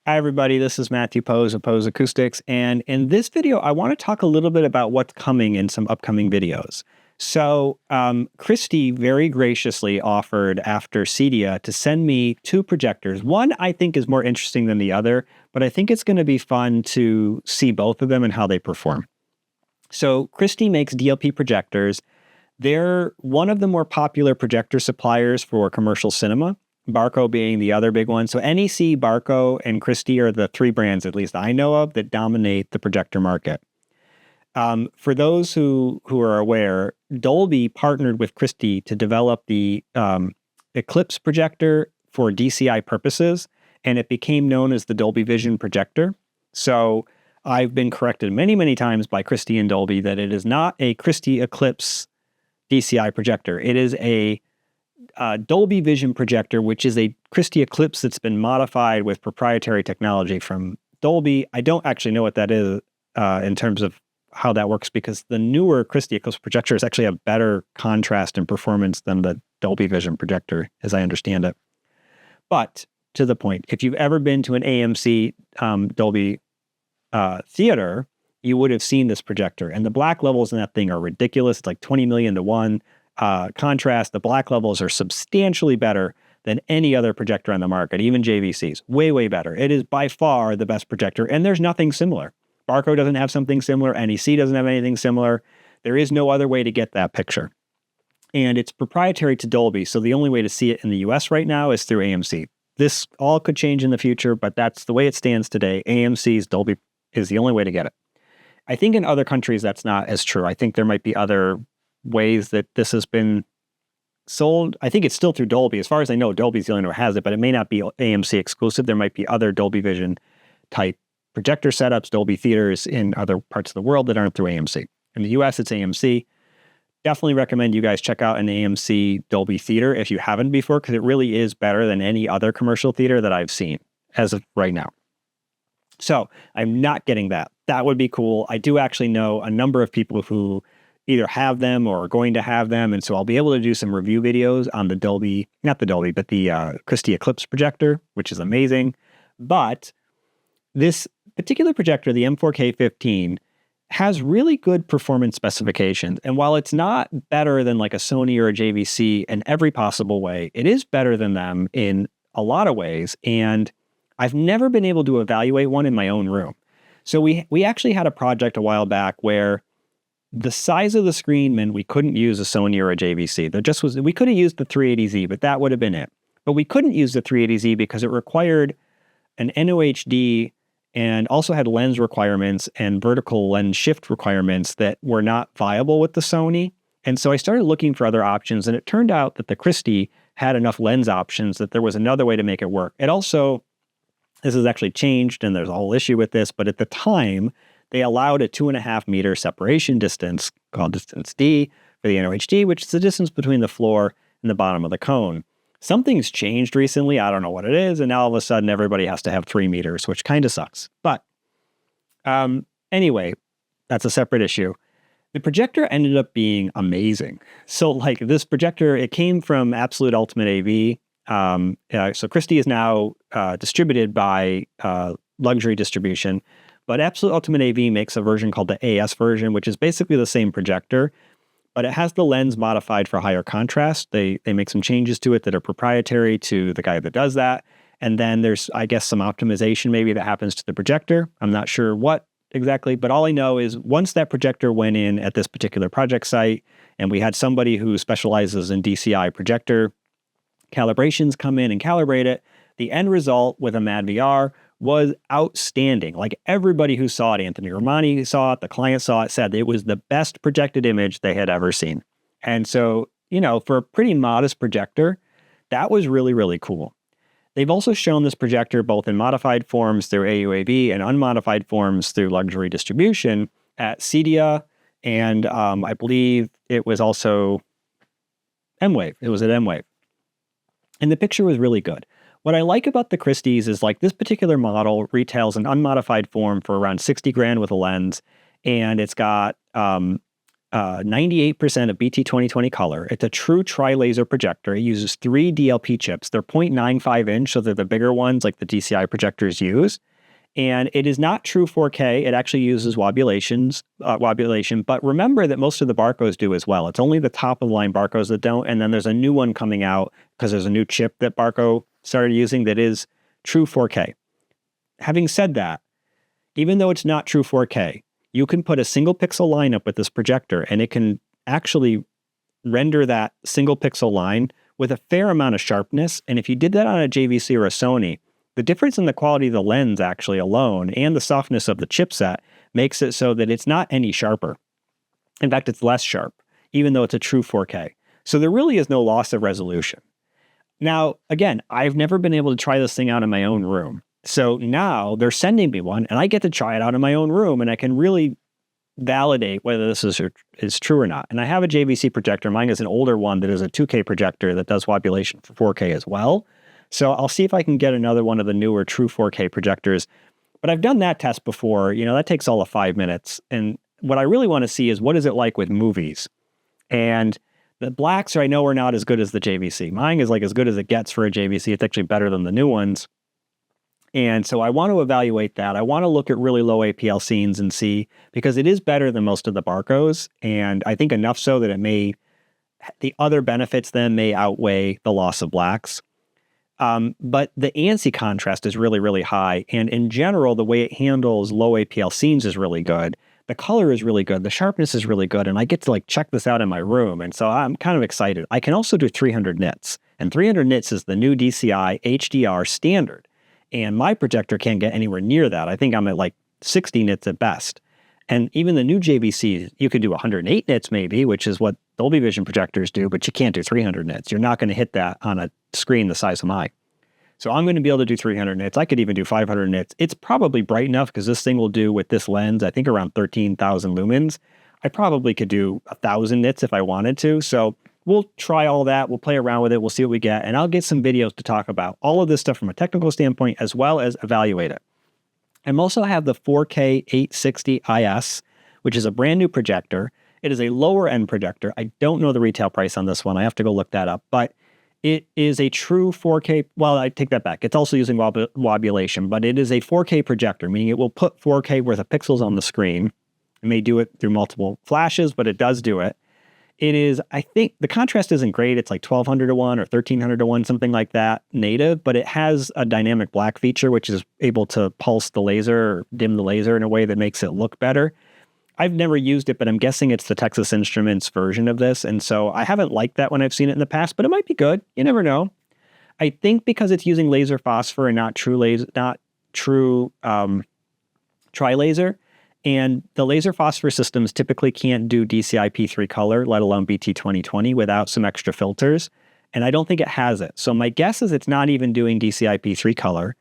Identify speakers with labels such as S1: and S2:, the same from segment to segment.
S1: Hi, everybody. This is Matthew Poes of Poes Acoustics. And in this video, I want to talk a little bit about what's coming in some upcoming videos. So Christie very graciously offered after CEDIA to send me two projectors. One I think is more interesting than the other, but I think it's going to be fun to see both of them and how they perform. So Christie makes DLP projectors. They're one of the more popular projector suppliers for commercial cinema, Barco being the other big one. So NEC, Barco, and Christie are the three brands, at least I know of, that dominate the projector market. For those who are aware, Dolby partnered with Christie to develop the Eclipse projector for DCI purposes, and it became known as the Dolby Vision projector. So I've been corrected many, many times by Christie and Dolby that it is not a Christie Eclipse DCI projector. It is a Dolby Vision projector, which is a Christie Eclipse that's been modified with proprietary technology from Dolby. I don't actually know what that is in terms of how that works, because the newer Christie Eclipse projector is actually a better contrast and performance than the Dolby Vision projector, as I understand it. But to the point, if you've ever been to an AMC Dolby theater, you would have seen this projector. And the black levels in that thing are ridiculous. It's like 20 million to 1. Contrast, the black levels are substantially better than any other projector on the market, even JVC's. Way, way better. It is by far the best projector, and there's nothing similar. Barco doesn't have something similar. NEC doesn't have anything similar. There is no other way to get that picture. And it's proprietary to Dolby, so the only way to see it in the US right now is through AMC. This all could change in the future, but that's the way it stands today. AMC's Dolby is the only way to get it. I think in other countries that's not as true. I think there might be other ways that this has been sold. I think it's still through Dolby. As far as I know, Dolby's the only one who has it, but it may not be AMC exclusive. There might be other Dolby Vision type projector setups, Dolby theaters in other parts of the world that aren't through AMC. In the US, it's AMC. Definitely recommend you guys check out an AMC Dolby theater if you haven't before, because it really is better than any other commercial theater that I've seen as of right now. So I'm not getting that. That would be cool. I do actually know a number of people who either have them or are going to have them. And so I'll be able to do some review videos on the Dolby, not the Dolby, but the Christie Eclipse projector, which is amazing. But this particular projector, the M4K15, has really good performance specifications. And while it's not better than like a Sony or a JVC in every possible way, it is better than them in a lot of ways. And I've never been able to evaluate one in my own room. So we actually had a project a while back where the size of the screen meant we couldn't use a Sony or a JVC. There just was, we could have used the 380Z, but that would have been it. But we couldn't use the 380Z because it required an NOHD and also had lens requirements and vertical lens shift requirements that were not viable with the Sony. And so I started looking for other options, and it turned out that the Christie had enough lens options that there was another way to make it work. It also, this has actually changed, and there's a whole issue with this, but at the time, they allowed a 2.5 meter separation distance called distance D for the NOHD, which is the distance between the floor and the bottom of the cone. Something's changed recently. I don't know what it is. And now all of a sudden everybody has to have 3 meters, which kind of sucks. But anyway, that's a separate issue. The projector ended up being amazing. So like this projector, it came from Absolute Ultimate AV. So Christie is now distributed by Luxury Distribution. But Absolute Ultimate AV makes a version called the AS version, which is basically the same projector, but it has the lens modified for higher contrast. They make some changes to it that are proprietary to the guy that does that. And then there's, I guess, some optimization maybe that happens to the projector. I'm not sure what exactly, but all I know is once that projector went in at this particular project site, and we had somebody who specializes in DCI projector calibrations come in and calibrate it, the end result with a MadVR was outstanding. Like everybody who saw it, Anthony Romani saw it, the client saw it, said it was the best projected image they had ever seen. And so, you know, for a pretty modest projector, that was really, really cool. They've also shown this projector both in modified forms through AUAV and unmodified forms through Luxury Distribution at CEDIA, and I believe it was also M-Wave. It was at M-Wave. And the picture was really good. What I like about the Christies is like this particular model retails an unmodified form for around 60 grand with a lens, and it's got 98% of BT 2020 color. It's a true tri-laser projector. It uses 3 DLP chips. They're 0.95 inch, so they're the bigger ones like the DCI projectors use. And it is not true 4K. It actually uses wobulation, but remember that most of the Barcos do as well. It's only the top of the line Barcos that don't, and then there's a new one coming out because there's a new chip that Barco started using that is true 4K. Having said that, even though it's not true 4K, you can put a single pixel line up with this projector and it can actually render that single pixel line with a fair amount of sharpness. And if you did that on a JVC or a Sony, the difference in the quality of the lens actually alone and the softness of the chipset makes it so that it's not any sharper. In fact, it's less sharp, even though it's a true 4K. So there really is no loss of resolution. Now, again, I've never been able to try this thing out in my own room. So now they're sending me one and I get to try it out in my own room and I can really validate whether this is true or not. And I have a JVC projector. Mine is an older one that is a 2K projector that does wobulation for 4K as well. So I'll see if I can get another one of the newer true 4K projectors. But I've done that test before. You know, that takes all of 5 minutes. And what I really want to see is what is it like with movies? And the blacks I know are not as good as the JVC. Mine is like as good as it gets for a JVC. It's actually better than the new ones. And so I want to evaluate that. I want to look at really low APL scenes and see, because it is better than most of the Barcos. And I think enough so that the other benefits then may outweigh the loss of blacks. But the ANSI contrast is really, really high. And in general, the way it handles low APL scenes is really good. The color is really good. The sharpness is really good. And I get to like check this out in my room. And so I'm kind of excited. I can also do 300 nits. And 300 nits is the new DCI HDR standard. And my projector can't get anywhere near that. I think I'm at like 60 nits at best. And even the new JVC, you could do 108 nits maybe, which is what Dolby Vision projectors do, but you can't do 300 nits. You're not going to hit that on a screen the size of mine. So I'm going to be able to do 300 nits. I could even do 500 nits. It's probably bright enough because this thing will do with this lens, I think around 13,000 lumens. I probably could do 1,000 nits if I wanted to. So we'll try all that. We'll play around with it. We'll see what we get. And I'll get some videos to talk about all of this stuff from a technical standpoint as well as evaluate it. I also have the 4K 860 IS, which is a brand new projector. It is a lower end projector. I don't know the retail price on this one. I have to go look that up. But it is a true 4K. Well, I take that back. It's also using wobulation, but it is a 4K projector, meaning it will put 4K worth of pixels on the screen. It may do it through multiple flashes, but it does do it. It is, I think, the contrast isn't great. It's like 1200 to 1 or 1300 to 1, something like that, native, but it has a dynamic black feature, which is able to pulse the laser or dim the laser in a way that makes it look better. I've never used it, but I'm guessing it's the Texas Instruments version of this. And so I haven't liked that when I've seen it in the past, but it might be good. You never know. I think because it's using laser phosphor and not true tri-laser, and the laser phosphor systems typically can't do DCI P3 color, let alone BT 2020 without some extra filters. And I don't think it has it. So my guess is it's not even doing DCI P3 color,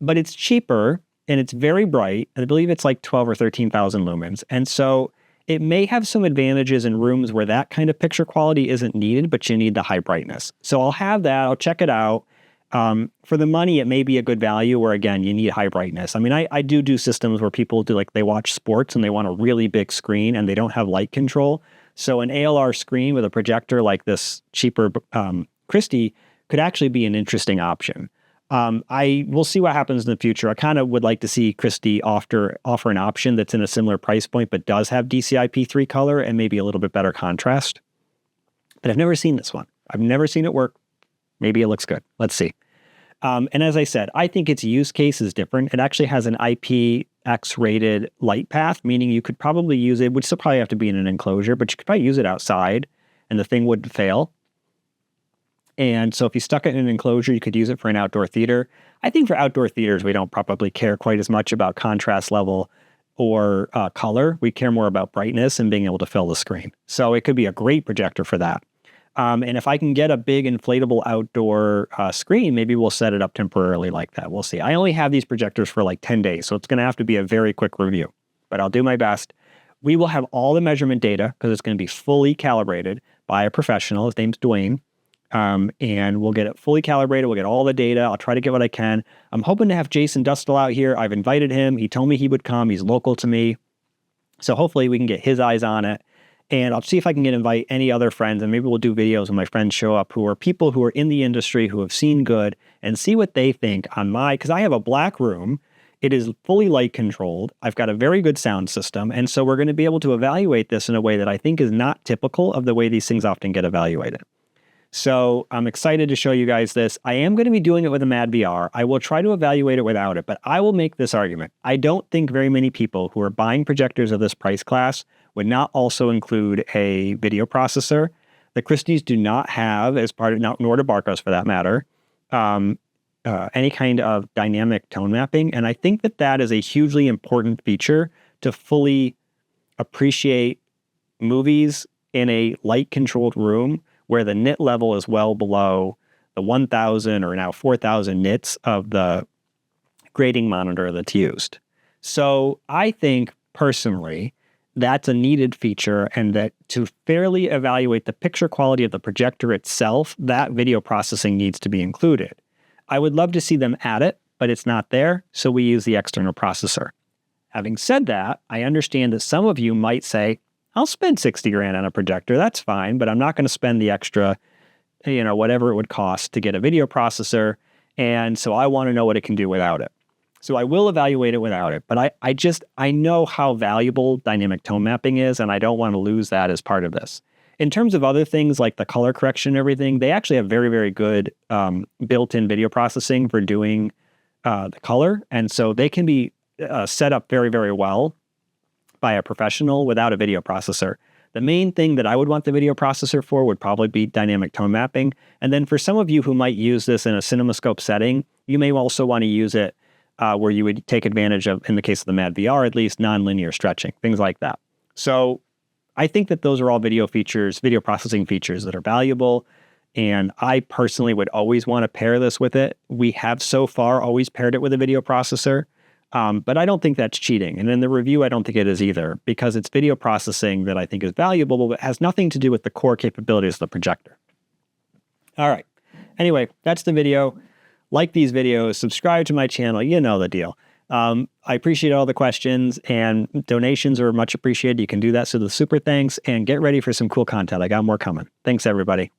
S1: but it's cheaper and it's very bright. I believe it's like 12 or 13,000 lumens. And so it may have some advantages in rooms where that kind of picture quality isn't needed, but you need the high brightness. So I'll have that. I'll check it out. For the money, it may be a good value where, again, you need high brightness. I mean, I do systems where people do, like, they watch sports and they want a really big screen and they don't have light control. So an ALR screen with a projector like this cheaper Christie could actually be an interesting option. I will see what happens in the future. I kind of would like to see Christie offer an option that's in a similar price point, but does have DCI P3 color and maybe a little bit better contrast. But I've never seen this one. I've never seen it work. Maybe it looks good. Let's see. And as I said, I think its use case is different. It actually has an IPX rated light path, meaning you could probably use it, would still probably have to be in an enclosure, but you could probably use it outside and the thing wouldn't fail. And so if you stuck it in an enclosure, you could use it for an outdoor theater. I think for outdoor theaters, we don't probably care quite as much about contrast level or color. We care more about brightness and being able to fill the screen. So it could be a great projector for that. And if I can get a big inflatable outdoor screen, maybe we'll set it up temporarily like that. We'll see. I only have these projectors for like 10 days, so it's going to have to be a very quick review, but I'll do my best. We will have all the measurement data because it's going to be fully calibrated by a professional. His name's Dwayne. And we'll get it fully calibrated. We'll get all the data. I'll try to get what I can. I'm hoping to have Jason Dustle out here. I've invited him. He told me he would come. He's local to me. So hopefully we can get his eyes on it. And I'll see if I can invite any other friends, and maybe we'll do videos when my friends show up who are people who are in the industry, who have seen good, and see what they think on because I have a black room. It is fully light controlled. I've got a very good sound system. And so we're going to be able to evaluate this in a way that I think is not typical of the way these things often get evaluated. So I'm excited to show you guys this. I am going to be doing it with a MadVR. I will try to evaluate it without it, but I will make this argument. I don't think very many people who are buying projectors of this price class would not also include a video processor. The Christies do not have, as part of, nor do Barcos for that matter, any kind of dynamic tone mapping. And I think that that is a hugely important feature to fully appreciate movies in a light-controlled room where the nit level is well below the 1,000 or now 4,000 nits of the grading monitor that's used. So I think, personally, that's a needed feature, and that to fairly evaluate the picture quality of the projector itself, that video processing needs to be included. I would love to see them add it, but it's not there, so we use the external processor. Having said that, I understand that some of you might say, I'll spend 60 grand on a projector, that's fine, but I'm not going to spend the extra, whatever it would cost to get a video processor, and so I want to know what it can do without it. So I will evaluate it without it, but I know how valuable dynamic tone mapping is, and I don't want to lose that as part of this. In terms of other things like the color correction and everything, they actually have very, very good built-in video processing for doing the color, and so they can be set up very, very well by a professional without a video processor. The main thing that I would want the video processor for would probably be dynamic tone mapping. And then for some of you who might use this in a CinemaScope setting, you may also want to use it where you would take advantage of, in the case of the MadVR at least, nonlinear stretching, things like that. So I think that those are all video processing features that are valuable. And I personally would always want to pair this with it. We have so far always paired it with a video processor. But I don't think that's cheating. And in the review, I don't think it is either, because it's video processing that I think is valuable, but has nothing to do with the core capabilities of the projector. All right. Anyway, that's the video. Like these videos, subscribe to my channel. You know the deal. I appreciate all the questions, and donations are much appreciated. You can do that. So the super thanks, and get ready for some cool content. I got more coming. Thanks, everybody.